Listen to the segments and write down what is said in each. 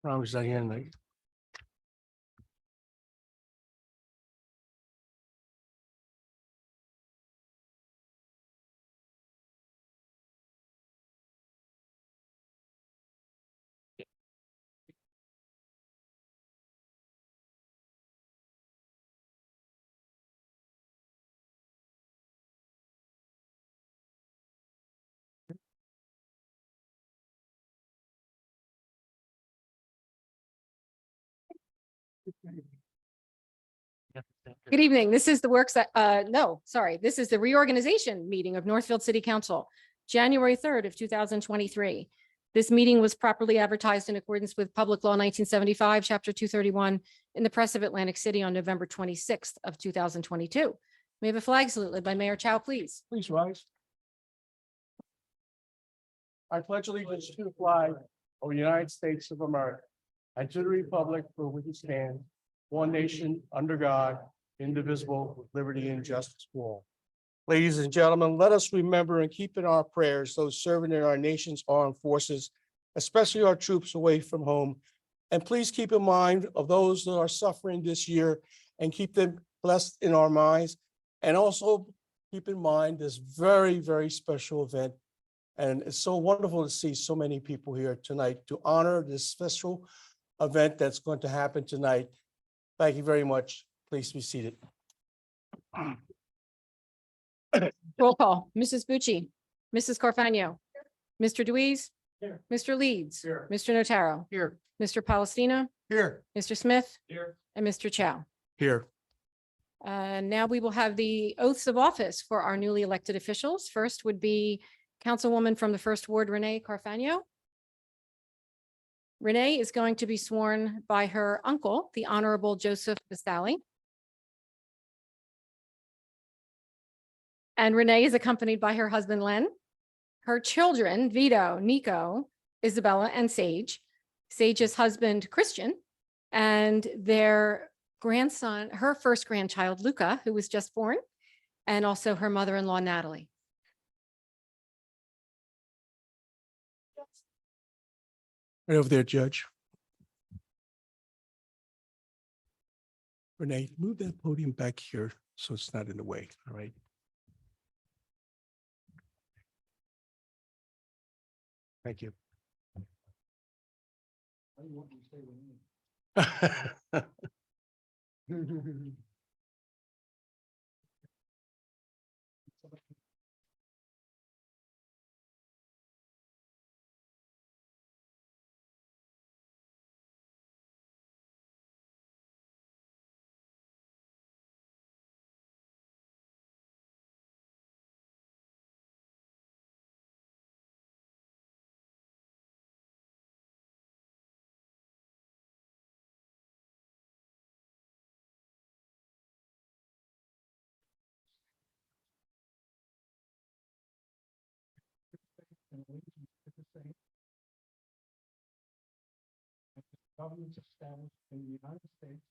Vamos Diana. Good evening. This is the this is the reorganization meeting of Northfield City Council, January 3rd of 2023. This meeting was properly advertised in accordance with Public Law 1975, Chapter 231 in the Press of Atlantic City on November 26th of 2022. May I have a flag salute led by Mayor Chow, please. Please rise. I pledge allegiance to the flag of the United States of America and to the republic for which it stands, one nation, under God, indivisible, with liberty and justice for all. Ladies and gentlemen, let us remember and keep in our prayers those serving in our nation's armed forces, especially our troops away from home. And please keep in mind of those that are suffering this year and keep them blessed in our minds. And also keep in mind this very, very special event. And it's so wonderful to see so many people here tonight to honor this special event that's going to happen tonight. Thank you very much. Please be seated. Roll call. Mrs. Bucci, Mrs. Carfagno, Mr. Deweese, Here. Mr. Leeds, Here. Mr. Notaro, Here. Mr. Palestina, Here. Mr. Smith, Here. and Mr. Chow. Here. Now we will have the oaths of office for our newly elected officials. First would be Councilwoman from the First Ward, Renee Carfagno. Renee is going to be sworn by her uncle, the Honorable Joseph Bisali. And Renee is accompanied by her husband, Len, her children, Vito, Nico, Isabella, and Sage, Sage's husband, Christian, and their grandson, her first grandchild, Luca, who was just born, and also her mother-in-law, Natalie. Right over there, Judge. Renee, move that podium back here so it's not in the way, all right? Thank you. Governments established in the United States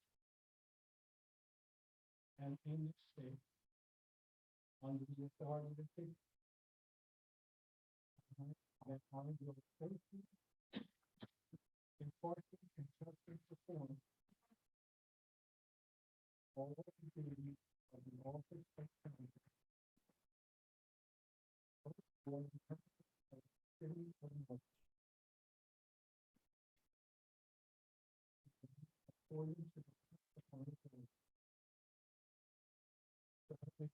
and in this state under the authority of the people. That I will faithfully, impartially, and justly perform all of the duties of the office of Senator for the purpose of the city of North. According to the testimony of the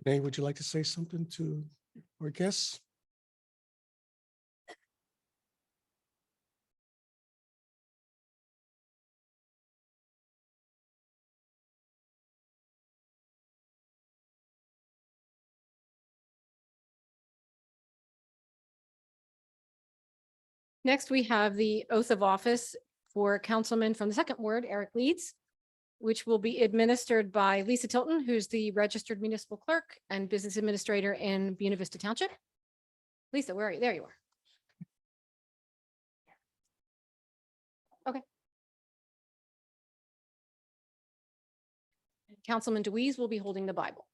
Renee, would you like to say something to our guests? Next, we have the oath of office for Councilman from the second ward, Eric Leeds, which will be administered by Lisa Tilton, who's the registered municipal clerk and business administrator in Buena Vista Township. Lisa, where are you? There you are. Okay. Councilman DeWeese will be holding the Bible.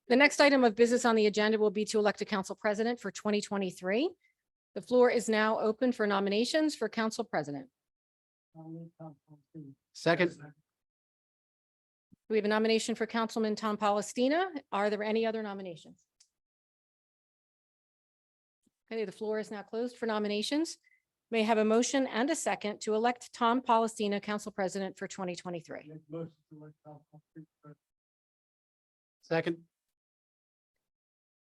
The next item of business on the agenda will be to elect a council president for 2023. The floor is now open for nominations for council president. Second. We have a nomination for Councilman Tom Palestina. Are there any other nominations? Okay, the floor is now closed for nominations. May I have a motion and a second to elect Tom Palestina council president for 2023. Second.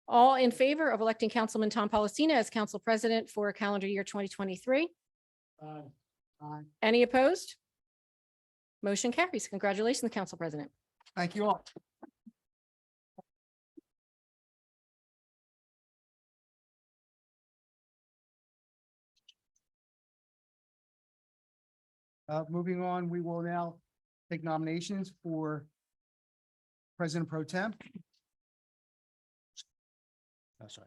All in favor of electing Councilman Tom Palestina as council president for calendar year 2023? Any opposed? Motion carries. Congratulations, Council President. Thank you all. Moving on, we will now take nominations for President Pro Tem. Oh, sorry.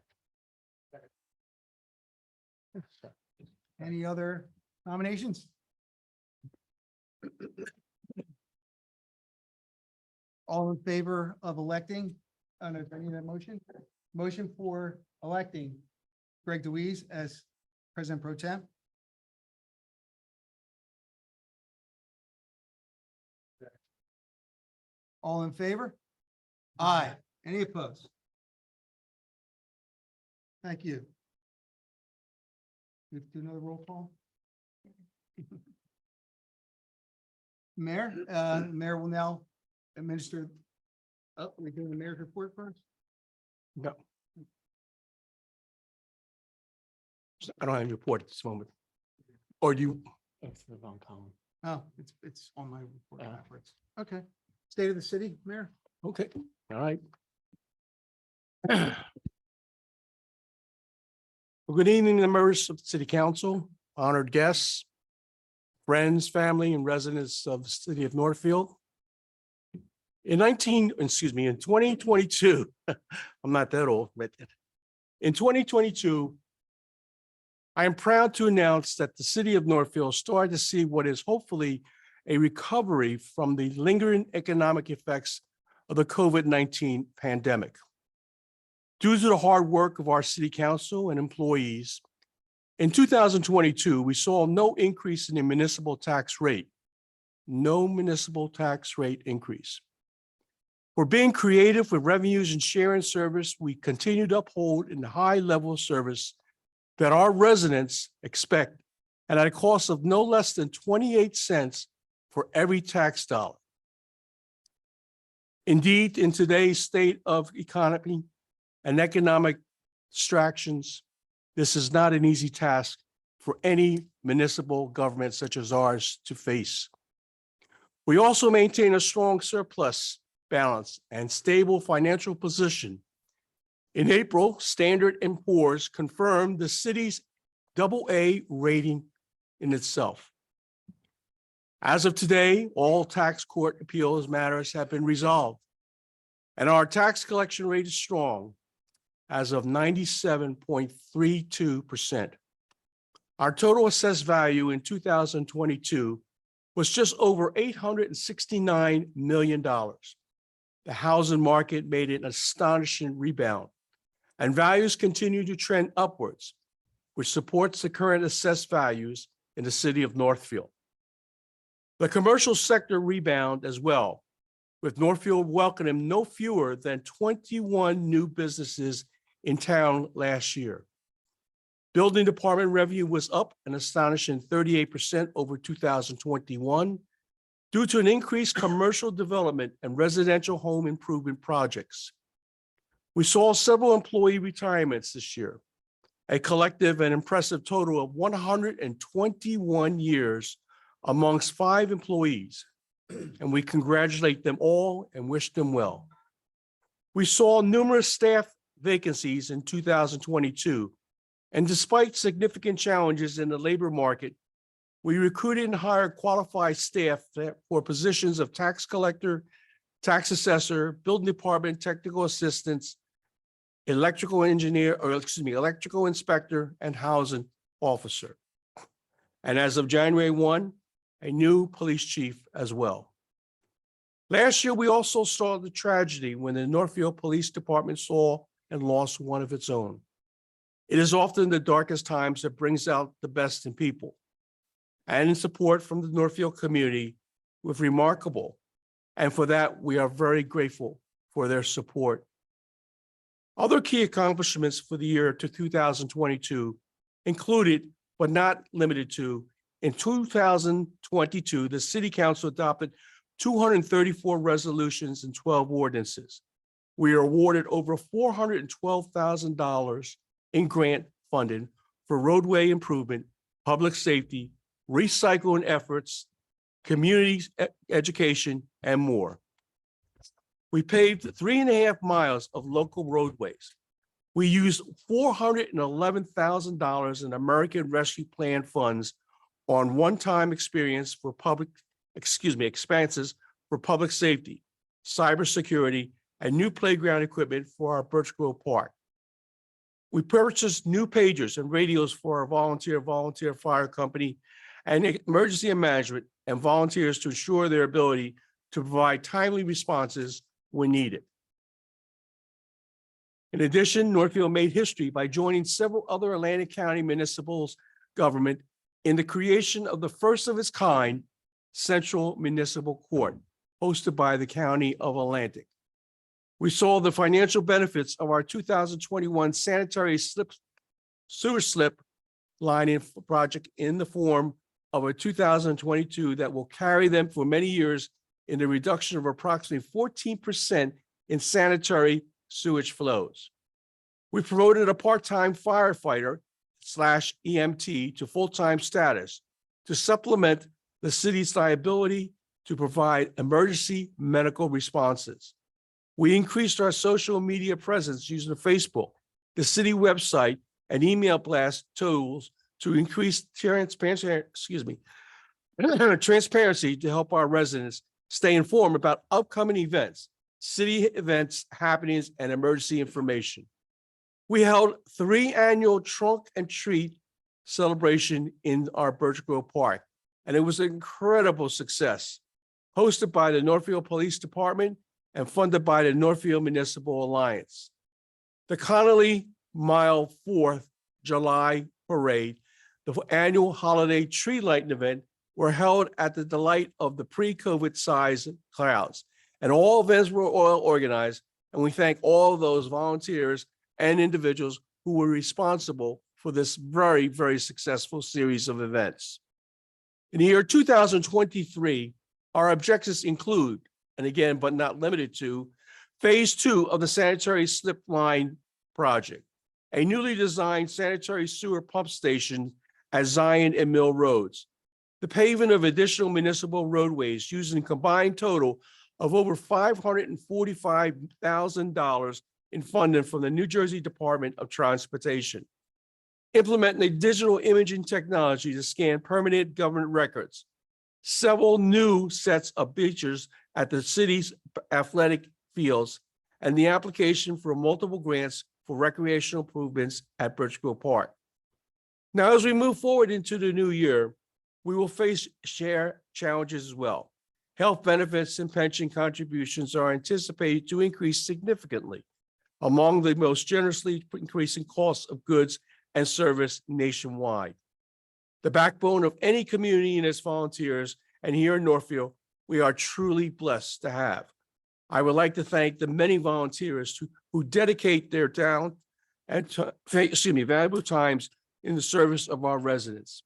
Any other nominations? All in favor of electing, I don't know if I need that motion, motion for electing Greg DeWeese as President Pro Tem. All in favor? Aye. Any opposed? Thank you. We have to do another roll call. Mayor, Mayor will now administer. Oh, we're doing the mayor's report first? No. I don't have a report at this moment. Or do you? It's the wrong column. Oh, it's on my report Ah. afterwards. Okay. State of the city, Mayor? Okay, all right. Well, good evening, members of the City Council, honored guests, friends, family, and residents of the city of Northfield. In 2022, I'm not that old, but in 2022, I am proud to announce that the city of Northfield started to see what is hopefully a recovery from the lingering economic effects of the COVID-19 pandemic. Due to the hard work of our city council and employees, in 2022, we saw no increase in the municipal tax rate. no municipal tax rate increase. For being creative with revenues and sharing service, we continue to uphold in the high level of service that our residents expect, and at a cost of no less than 28 cents for every tax dollar. Indeed, in today's state of economy and economic distractions, this is not an easy task for any municipal government such as ours to face. We also maintain a strong surplus balance and stable financial position. In April, Standard & Poor's confirmed the city's AA rating in itself. As of today, all tax court appeals matters have been resolved, and our tax collection rate is strong as of 97.32%. Our total assessed value in 2022 was just over $869 million. The housing market made an astonishing rebound, and values continue to trend upwards, which supports the current assessed values in the city of Northfield. The commercial sector rebound as well, with Northfield welcoming no fewer than 21 new businesses in town last year. Building department revenue was up an astonishing 38% over 2021 due to an increased commercial development and residential home improvement projects. We saw several employee retirements this year, a collective and impressive total of 121 years amongst 5 employees, and we congratulate them all and wish them well. We saw numerous staff vacancies in 2022, and despite significant challenges in the labor market, we recruited and hired qualified staff for positions of tax collector, tax assessor, building department technical assistants, electrical inspector, and housing officer. And as of January 1, a new police chief as well. Last year, we also saw the tragedy when the Northfield Police Department saw and lost one of its own. It is often the darkest times that brings out the best in people. And in support from the Northfield community was remarkable. And for that, we are very grateful for their support. Other key accomplishments for the year to 2022 included, but not limited to, in 2022, the City Council adopted 234 resolutions and 12 ordinances. We are awarded over $412,000 in grant funding for roadway improvement, public safety, recycling efforts, community education, and more. We paved 3.5 miles of local roadways. We used $411,000 in American Rescue Plan funds on one-time expenses for public safety, cybersecurity, and new playground equipment for our Birch Grove Park. We purchased new pagers and radios for our volunteer fire company and emergency management and volunteers to ensure their ability to provide timely responses when needed. In addition, Northfield made history by joining several other Atlantic County municipal government in the creation of the first of its kind Central Municipal Court, hosted by the County of Atlantic. We saw the financial benefits of our 2021 sanitary sewer slip lining project in the form of a 2022 that will carry them for many years in the reduction of approximately 14% in sanitary sewage flows. We promoted a part-time firefighter / EMT to full-time status to supplement the city's liability to provide emergency medical responses. We increased our social media presence using Facebook, the city website, and email blast tools to increase transparency to help our residents stay informed about upcoming events, city events, happenings, and emergency information. We held 3 annual trunk and treat celebration in our Birch Grove Park, and it was an incredible success, hosted by the Northfield Police Department and funded by the Northfield Municipal Alliance. The Connolly Mile 4th July Parade, the annual holiday tree lighting event, were held at the delight of the pre-COVID size crowds. And all events were well organized, and we thank all of those volunteers and individuals who were responsible for this very, very successful series of events. In the year 2023, our objectives include, and again, but not limited to, Phase 2 of the sanitary slip line project, a newly designed sanitary sewer pump station at Zion and Mill Roads, the paving of additional municipal roadways using a combined total of over $545,000 in funding from the New Jersey Department of Transportation, implementing a digital imaging technology to scan permanent government records, several new sets of bleachers at the city's athletic fields, and the application for multiple grants for recreational improvements at Birchgrove Park. Now, as we move forward into the new year, we will face share challenges as well. Health benefits and pension contributions are anticipated to increase significantly, among the most generously increasing costs of goods and service nationwide. The backbone of any community and its volunteers, and here in Northfield, we are truly blessed to have. I would like to thank the many volunteers who dedicate their talent and valuable times in the service of our residents.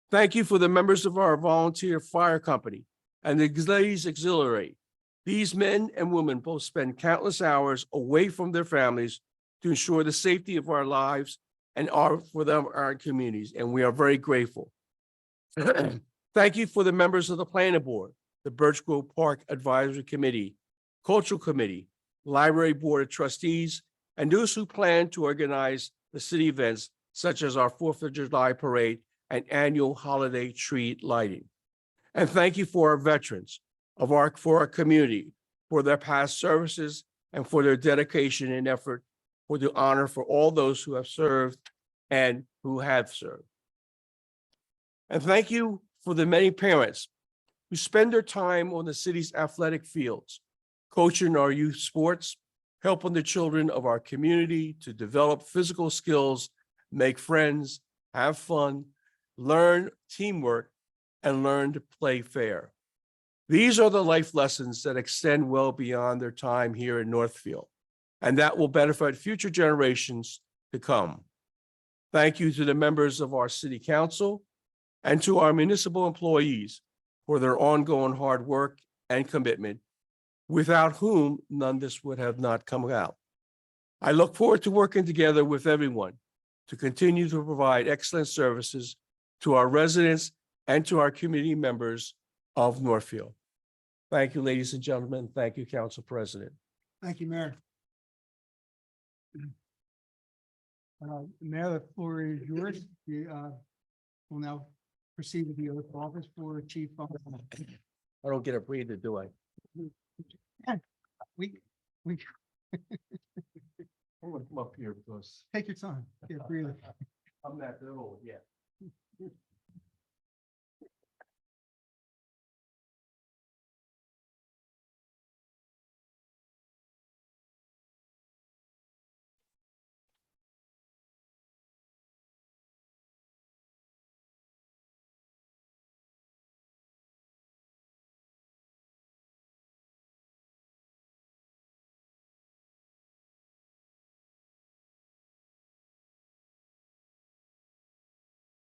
Thank you for the members of our volunteer fire company and the Ladies Auxiliary. These men and women both spend countless hours away from their families to ensure the safety of our lives and for them, our communities, and we are very grateful. Thank you for the members of the Planning Board, the Birchgrove Park Advisory Committee, Cultural Committee, Library Board of Trustees, and those who plan to organize the city events such as our 4th of July parade and annual holiday tree lighting. And thank you for our veterans for our community, for their past services and for their dedication and effort for the honor for all those who have served and who have served. And thank you for the many parents who spend their time on the city's athletic fields, coaching our youth sports, helping the children of our community to develop physical skills, make friends, have fun, learn teamwork, and learn to play fair. These are the life lessons that extend well beyond their time here in Northfield, and that will benefit future generations to come. Thank you to the members of our city council and to our municipal employees for their ongoing hard work and commitment, without whom none of this would have not come out. I look forward to working together with everyone to continue to provide excellent services to our residents and to our community members of Northfield. Thank you, ladies and gentlemen. Thank you, Council President. Thank you, Mayor. Mayor, the floor is yours. We will now proceed with the oath of office for Chief. I don't get a breather, do I? We I'm gonna come up here because take your time. Yeah, breathe. I'm not that old yet.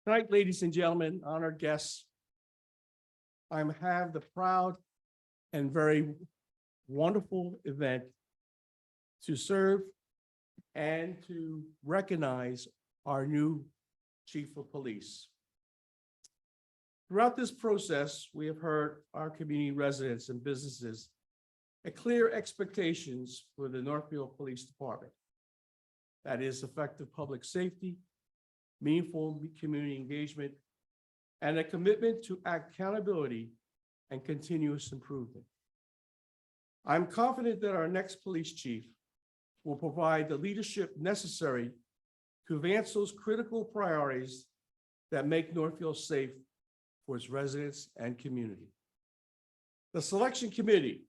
Tonight, ladies and gentlemen, honored guests, I have the proud and very wonderful event to serve and to recognize our new Chief of Police. Throughout this process, we have heard our community residents and businesses a clear expectations for the Northfield Police Department. That is effective public safety, meaningful community engagement, and a commitment to accountability and continuous improvement. I'm confident that our next police chief will provide the leadership necessary to advance those critical priorities that make Northfield safe for its residents and community. The selection committee,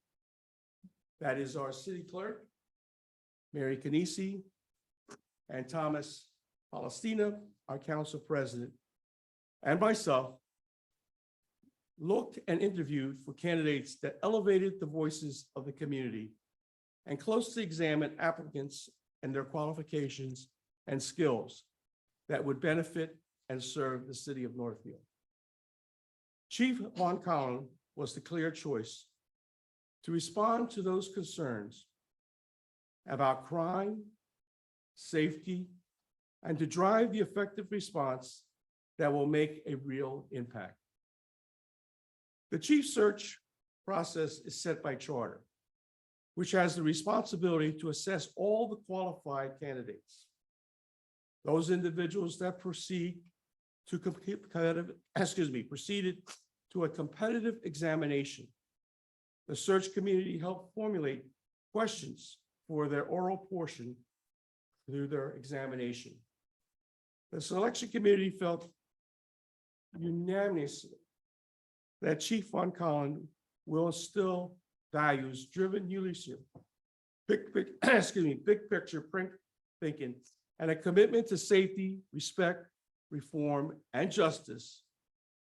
that is our city clerk, Mary Canisi, and Thomas Palestina, our council president, and myself, looked and interviewed for candidates that elevated the voices of the community and closely examined applicants and their qualifications and skills that would benefit and serve the city of Northfield. Chief Von Collin was the clear choice to respond to those concerns about crime, safety, and to drive the effective response that will make a real impact. The chief search process is set by charter, which has the responsibility to assess all the qualified candidates. Those individuals that proceeded to a competitive examination. The search community helped formulate questions for their oral portion through their examination. The selection committee felt unanimously that Chief Von Collin will instill values-driven leadership, big picture print thinking, and a commitment to safety, respect, reform, and justice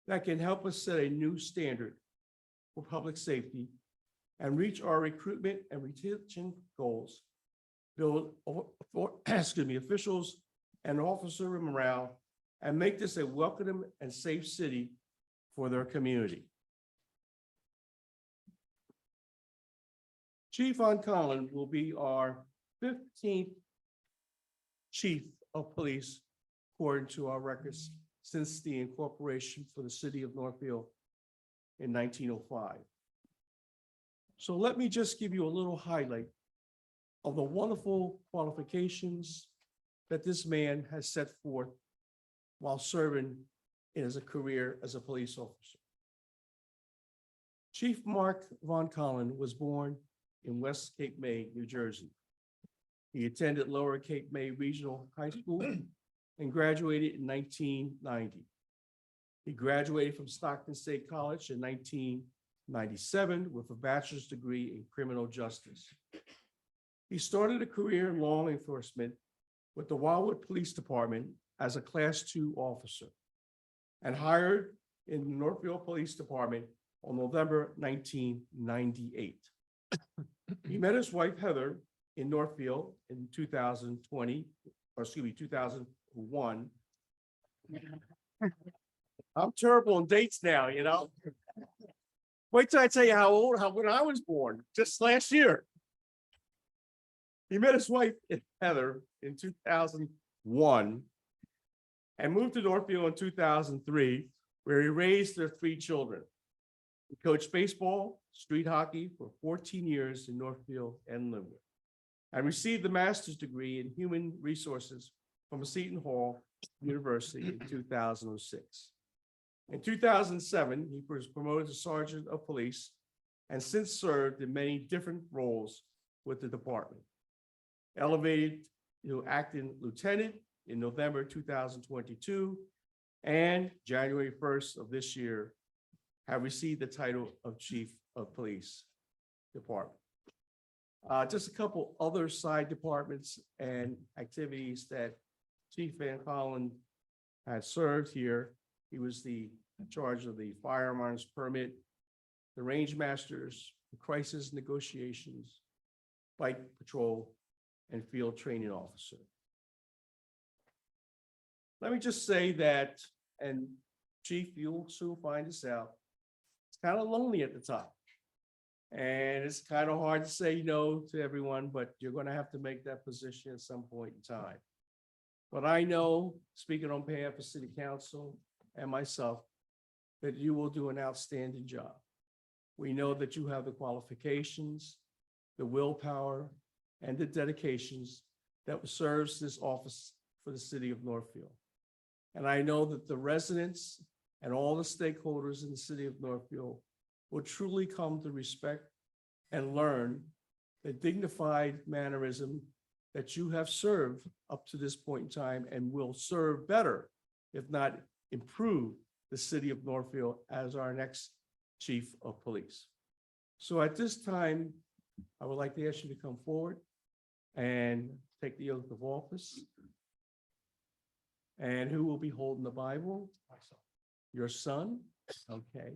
that can help us set a new standard for public safety and reach our recruitment and retention goals, build officials and officer morale, and make this a welcoming and safe city for their community. Chief Von Collin will be our 15th chief of police, according to our records, since the incorporation for the city of Northfield in 1905. So let me just give you a little highlight of the wonderful qualifications that this man has set forth while serving as a career as a police officer. Chief Mark Von Collin was born in West Cape May, New Jersey. He attended Lower Cape May Regional High School and graduated in 1990. He graduated from Stockton State College in 1997 with a bachelor's degree in criminal justice. He started a career in law enforcement with the Wildwood Police Department as a Class II officer and hired in the Northfield Police Department on November 1998. He met his wife Heather in Northfield in 2001. I'm terrible on dates now, you know. Wait till I tell you when I was born, just last year. He met his wife Heather in 2001 and moved to Northfield in 2003, where he raised their 3 children. He coached baseball, street hockey for 14 years in Northfield and Linwood, and received a master's degree in human resources from Seton Hall University in 2006. In 2007, he was promoted to Sergeant of Police and since served in many different roles with the department. Elevated to acting lieutenant in November 2022, and January 1st of this year, have received the title of Chief of Police Department. Just a couple other side departments and activities that Chief Van Collin had served here. He was in charge of the firearms permit, the range masters, the crisis negotiations, bike patrol, and field training officer. Let me just say that, and Chief, you'll soon find this out, it's kind of lonely at the top. And it's kind of hard to say no to everyone, but you're going to have to make that position at some point in time. But I know, speaking on behalf of City Council and myself, that you will do an outstanding job. We know that you have the qualifications, the willpower, and the dedications that serves this office for the city of Northfield. And I know that the residents and all the stakeholders in the city of Northfield will truly come to respect and learn the dignified mannerism that you have served up to this point in time and will serve better, if not improve, the city of Northfield as our next chief of police. So at this time, I would like to ask you to come forward and take the oath of office. And who will be holding the Bible? Myself. Your son? Okay.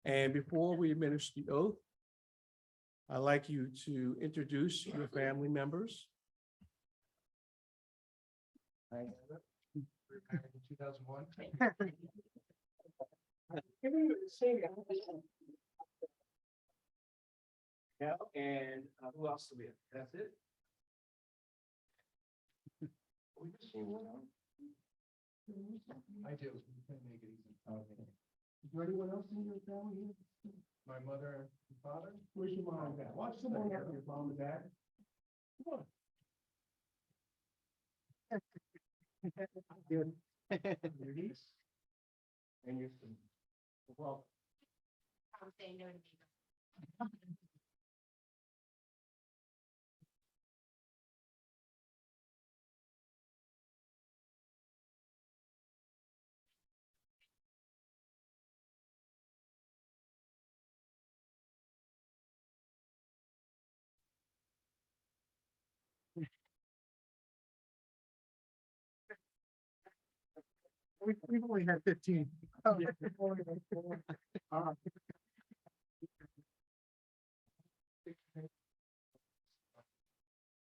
And before we administer the oath, I'd like you to introduce your family members. We're married in 2001. Yeah, and who else do we have? That's it? We just seen one else? I do. We can make it easy. Okay. Is there anyone else in your family here? My mother and father. Where's your mom and dad? Watch someone here, your mom and dad. Come on. Good. Your niece? And your son. Well, I'm saying no to me. We've only had 15.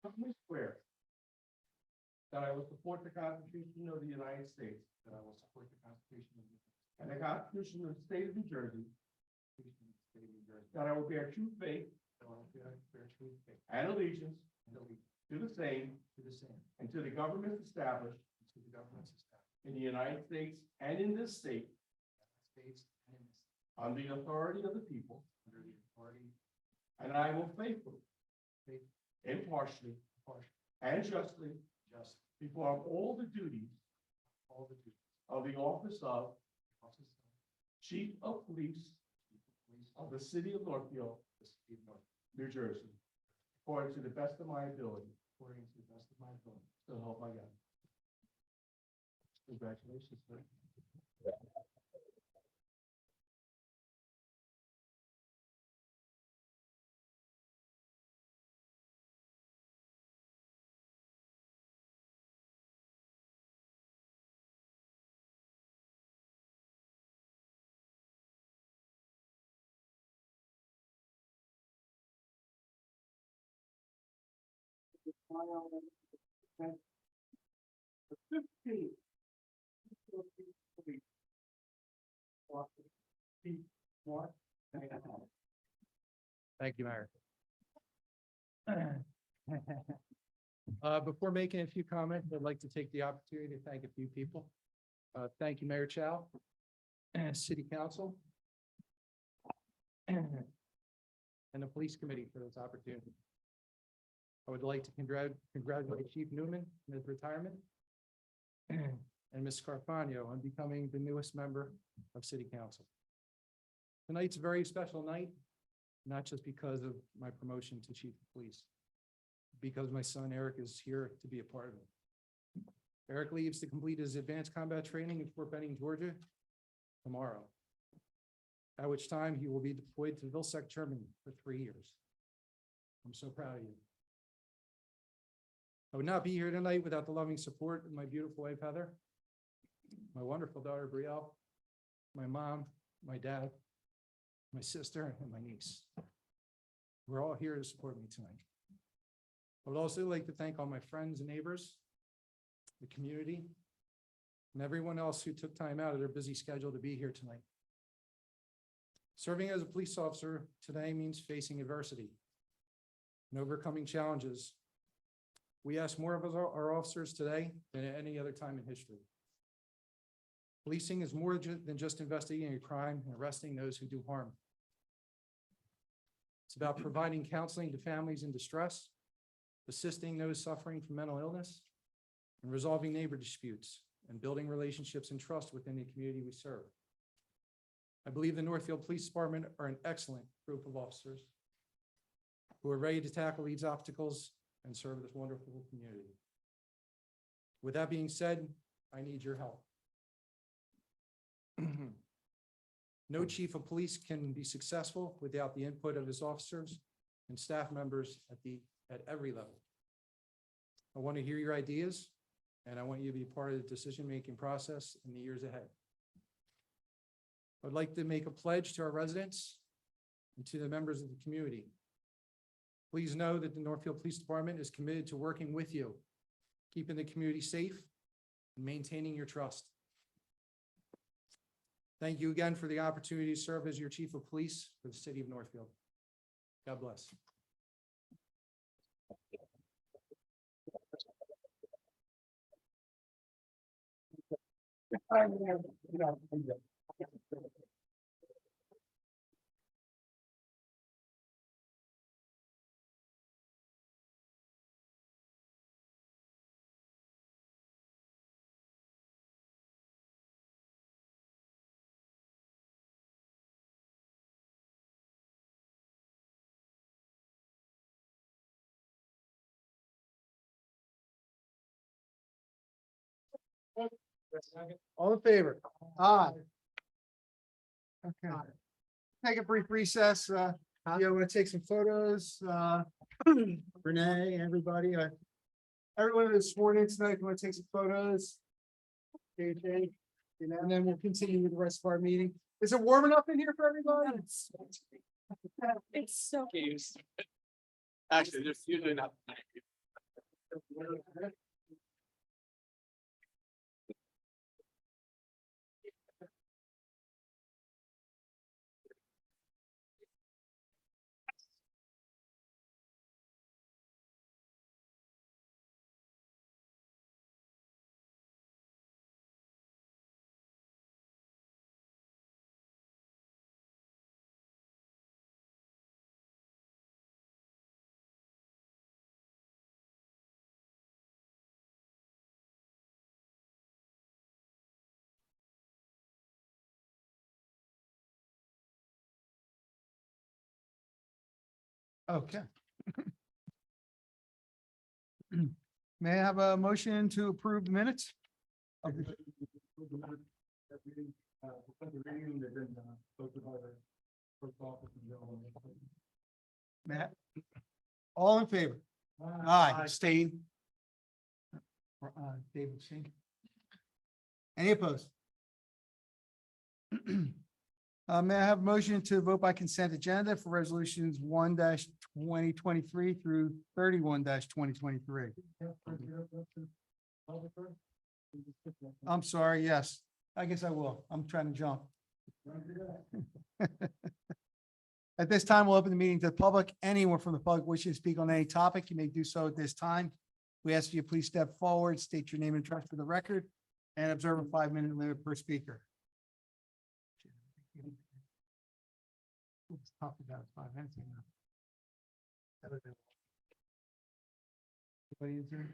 Company swear that I will support the Constitution of the United States That I will support the Constitution of the and the Constitution of the State of New Jersey, State of New Jersey. that I will bear true faith That I will bear true faith and allegiance and allegiance to the same to the same and to the governments established and to the governments established in the United States and in this state in the States and in this on the authority of the people, under the authority and I will faithfully, Faithfully. impartially, Partially. and justly Just. perform all the duties All the duties. of the office of Office of Chief of Police Chief of Police of the City of Northfield, the City of North, New Jersey, according to the best of my ability, according to the best of my ability. so help my God. Congratulations, sir. Thank you, Mayor. Before making a few comments, I'd like to take the opportunity to thank a few people. Thank you, Mayor Chow, City Council, and the Police Committee for this opportunity. I would like to congratulate Chief Newman on his retirement and Ms. Scarfano on becoming the newest member of City Council. Tonight's a very special night, not just because of my promotion to Chief of Police, because my son Eric is here to be a part of it. Eric leaves to complete his advanced combat training in Fort Benning, Georgia tomorrow, at which time he will be deployed to Vilseck, Germany for 3 years. I'm so proud of you. I would not be here tonight without the loving support of my beautiful wife, Heather, my wonderful daughter, Brielle, my mom, my dad, my sister, and my niece. We're all here to support me tonight. I would also like to thank all my friends and neighbors, the community, and everyone else who took time out of their busy schedule to be here tonight. Serving as a police officer today means facing adversity and overcoming challenges. We ask more of our officers today than at any other time in history. Policing is more than just investigating a crime and arresting those who do harm. It's about providing counseling to families in distress, assisting those suffering from mental illness, and resolving neighbor disputes and building relationships and trust within the community we serve. I believe the Northfield Police Department are an excellent group of officers who are ready to tackle these obstacles and serve this wonderful community. With that being said, I need your help. No chief of police can be successful without the input of his officers and staff members at every level. I want to hear your ideas, and I want you to be part of the decision-making process in the years ahead. I would like to make a pledge to our residents and to the members of the community. Please know that the Northfield Police Department is committed to working with you, keeping the community safe and maintaining your trust. Thank you again for the opportunity to serve as your chief of police for the city of Northfield. God bless. All in favor? Aye. Okay. Take a brief recess. Yeah, we're gonna take some photos. Renee, everybody, everyone that's sworn in tonight, want to take some photos? JJ, and then we'll continue with the rest of our meeting. Is it warm enough in here for everybody? It's so. Actually, there's usually not. Okay. May I have a motion to approve the minutes? of the- Matt? All in favor? Aye. Abstain. David abstain. Any opposed? May I have a motion to vote by consent agenda for resolutions 1-2023 through 31-2023? I'm sorry, yes. I guess I will. I'm trying to jump. At this time, we'll open the meeting to the public. Anyone from the public wishing to speak on any topic, you may do so at this time. We ask you please step forward, state your name and address for the record, and observe a 5-minute limit per speaker. It's talked about 5 minutes ago. Anybody in Zoom?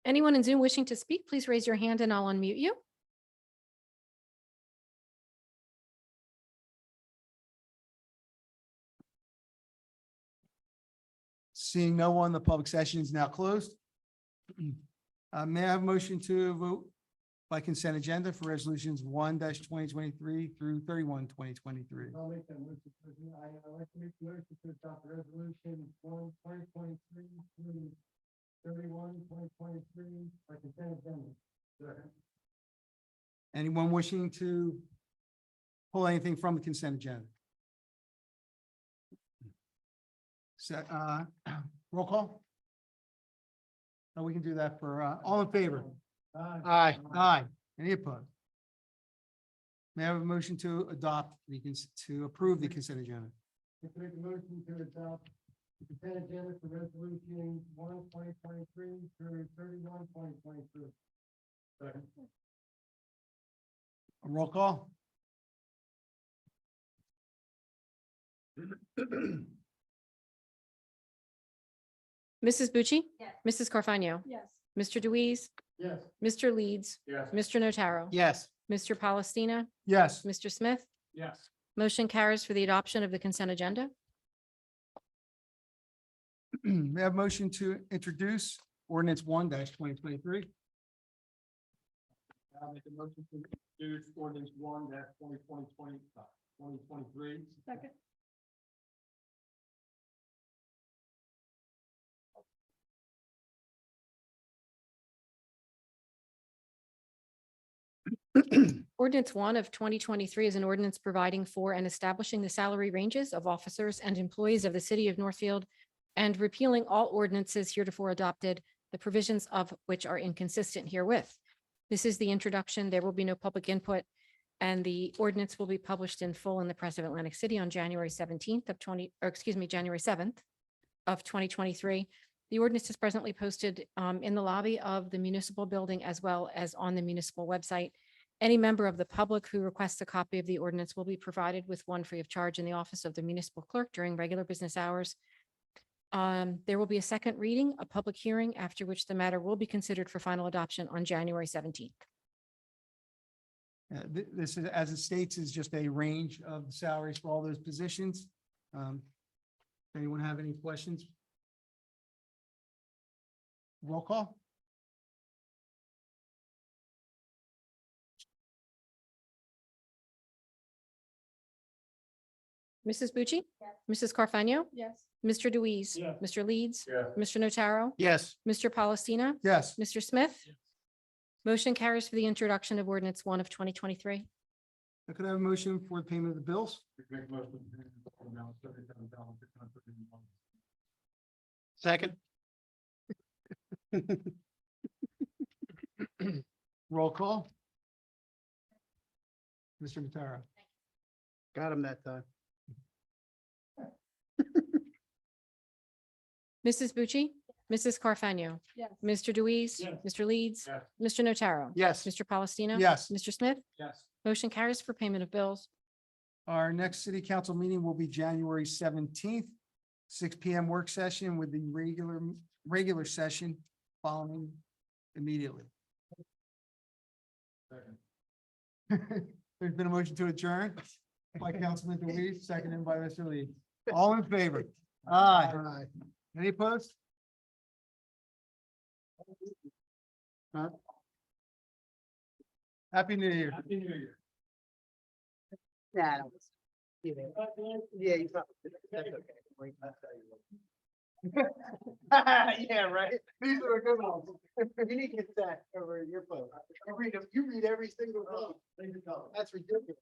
Anyone in Zoom wishing to speak, please raise your hand and I'll unmute you. Seeing no one, the public session is now closed. May I have a motion to vote by consent agenda for resolutions 1-2023 through 31-2023? I'll make that motion, President. I'd like to make the motion to adopt resolution 1-2023 through 31-2023 by consent agenda. Anyone wishing to pull anything from the consent agenda? Set, roll call? No, we can do that for, all in favor? Aye. Aye. Any opposed? May I have a motion to adopt to approve the consent agenda? Make a motion to adopt the consent agenda for resolution 1-2023 through 31-2023. Second. A roll call? Mrs. Bucci? Yes. Mrs. Carfano? Yes. Mr. Deweese? Yes. Mr. Leeds? Yes. Mr. Notaro? Yes. Mr. Palestina? Yes. Mr. Smith? Yes. Motion carries for the adoption of the consent agenda. May I have a motion to introduce ordinance 1-2023? I'll make a motion to introduce ordinance 1-2023. Second. Ordinance 1 of 2023 is an ordinance providing for and establishing the salary ranges of officers and employees of the city of Northfield and repealing all ordinances heretofore adopted, the provisions of which are inconsistent herewith. This is the introduction. There will be no public input, and the ordinance will be published in full in the Press of Atlantic City on January 17th of January 7th of 2023. The ordinance is presently posted in the lobby of the municipal building as well as on the municipal website. Any member of the public who requests a copy of the ordinance will be provided with one free of charge in the office of the municipal clerk during regular business hours. There will be a second reading, a public hearing, after which the matter will be considered for final adoption on January 17th. This is, as it states, is just a range of salaries for all those positions. Anyone have any questions? Roll call? Mrs. Bucci? Mrs. Carfano? Yes. Mr. Deweese? Yeah. Mr. Leeds? Yeah. Mr. Notaro? Yes. Mr. Palestina? Yes. Mr. Smith? Motion carries for the introduction of ordinance 1 of 2023. Could I have a motion for the payment of the bills? Second. Roll call? Mr. Notaro? Got him that time. Mrs. Bucci? Mrs. Carfano? Yes. Mr. Deweese? Yes. Mr. Leeds? Yes. Mr. Notaro? Yes. Mr. Palestina? Yes. Mr. Smith? Yes. Motion carries for payment of bills. Our next city council meeting will be January 17th, 6 p.m. work session with the regular session following immediately. There's been a motion to adjourn by Councilman DeWeese, seconded by Mr. Lee. All in favor? Aye. Any opposed? Huh? Happy New Year. Happy New Year. Yeah, you probably, that's okay. Yeah, right. These are good ones. You need to get that over your phone. You read every single one. That's ridiculous.